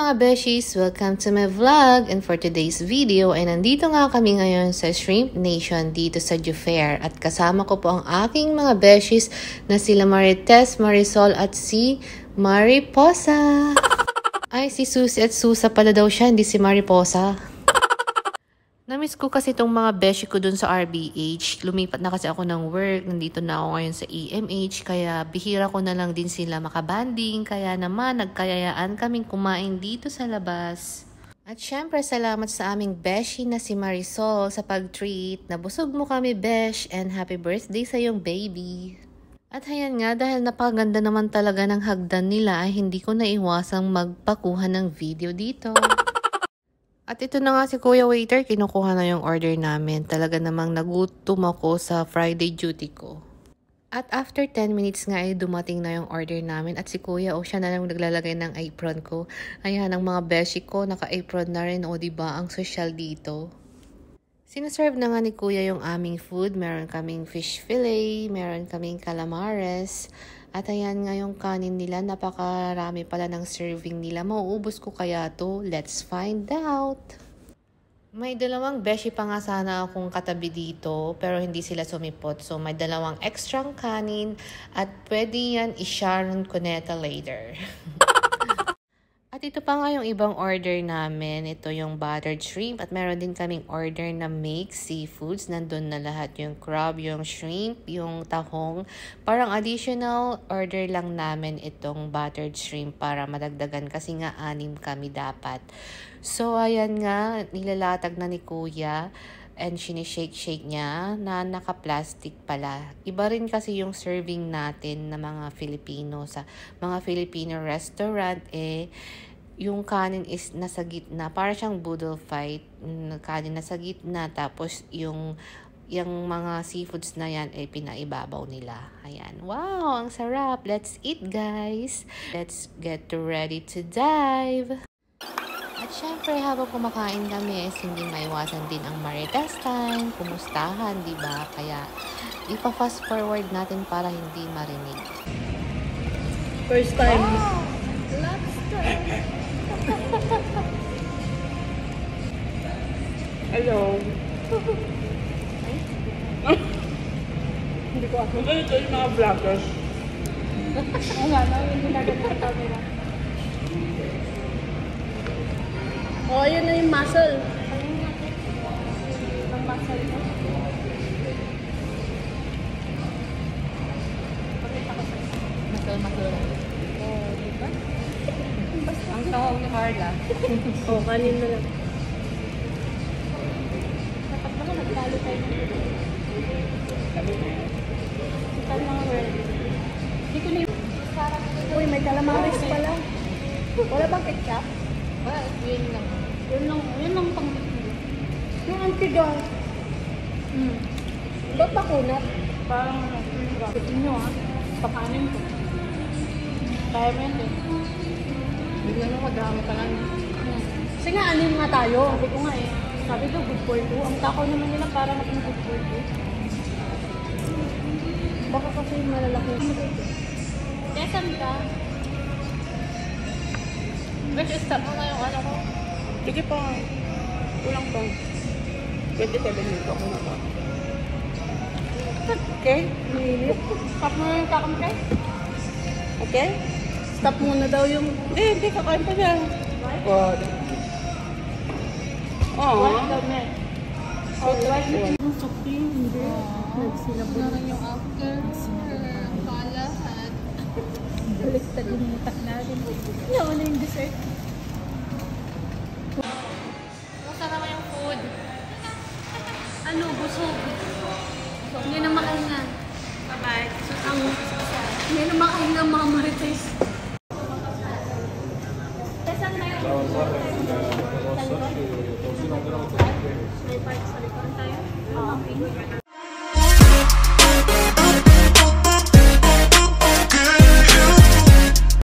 mga beshies! Welcome to my vlog! And for today's video ay nandito nga kami ngayon sa Shrimp Nation dito sa Jufair. At kasama ko po ang aking mga beshies na sila Marites, Marisol at si Mariposa. Ay, si Susie at Susa pala daw siya, hindi si Mariposa. Namiss ko kasi itong mga beshi ko dun sa RBH. Lumipat na kasi ako ng work. Nandito na ako ngayon sa EMH. Kaya bihira ko na lang din sila makabanding. Kaya naman nagkayayaan kaming kumain dito sa labas. At syempre salamat sa aming beshi na si Marisol sa pag-treat. Nabusog mo kami besh and happy birthday sa iyong baby. At ayan nga, dahil napaganda naman talaga ng hagdan nila ay hindi ko naiwasang magpakuha ng video dito. At ito na nga si Kuya Waiter, kinukuha na yung order namin. Talaga namang nagutom ako sa Friday duty ko. At after 10 minutes nga ay dumating na yung order namin. At si Kuya, siya na lang naglalagay ng apron ko. Ayan, ang mga beshi ko, naka-apron na rin. O diba, ang social dito. Sinaserve na nga ni Kuya yung aming food. Meron kaming fish fillet, meron kaming calamares. At ayan nga yung kanin nila, napakarami pala ng serving nila. Mauubos ko kaya to? Let's find out! May dalawang beshi pa nga sana akong katabi dito, pero hindi sila sumipot. So may dalawang extrang kanin at pwede yan i-Sharon Cuneta later. At ito pa nga yung ibang order namin. Ito yung buttered shrimp. At meron din kaming order na mixed seafoods. Nandun na lahat yung crab, yung shrimp, yung tahong. Parang additional order lang namin itong buttered shrimp para madagdagan. Kasi nga 6 kami dapat. So ayan nga, nilalatag na ni Kuya. And sinishake-shake niya na naka-plastic pala. Iba rin kasi yung serving natin na mga Filipino sa mga Filipino restaurant yung kanin is nasa gitna. Para siyang boodle fight. Kanin nasa gitna. Tapos yung mga seafoods na yan pinaibabaw nila. Ayan. Wow! Ang sarap! Let's eat, guys! Let's get ready to dive! At syempre, habang kumakain kami, hindi maiwasan din ang Marites time, kumustahan, diba? Kaya, ipa-fast forward natin para hindi marinig. First time. Wow! Lobster! Hello. Hindi ko ako. Ito yung mga vloggers. Oo nga, hindi na ganun sa camera. Oh, yun na yung muscle. Ang muscle ko. Muscle. Oh, diba? Ang tawag ni Carla. Oh, kanin na lang. Dapat naman nagtalo tayo ng video. Ito mga word. Hindi ko na yung... Uy, may calamares pala. Wala bang ketchup? Wala, yun lang. Yun lang pang... Yung antidote. Ba't bakunat? Parang... Ito nyo pakanin ko. Kaya mo yun Bigla na madrama ka lang. Kasi nga, anin nga tayo. Sabi ko nga Sabi ko, good for two. Ang takaw naman nila para maging good for two. Baka kasi malalaki. Kaya saan ka? Besh, stop mo na yung ano ko. Sige pa. Kulang pa. 27 minutes ako na pa. Okay? Stop mo na yung kakamkay? Okay? Stop muna daw yung... Hindi, kakain pa siya. What? What daw, Meg? Ang sakti, hindi. Nagsilabot. Ano yung after? Kalahat. Baliktad yung mutak natin. Ano na yung dessert? Kumusta naman yung food? Ano, busog. Hindi na makahinga. Bye-bye. Hindi na makahinga mga Marites. May parts sa likod tayo? Oo.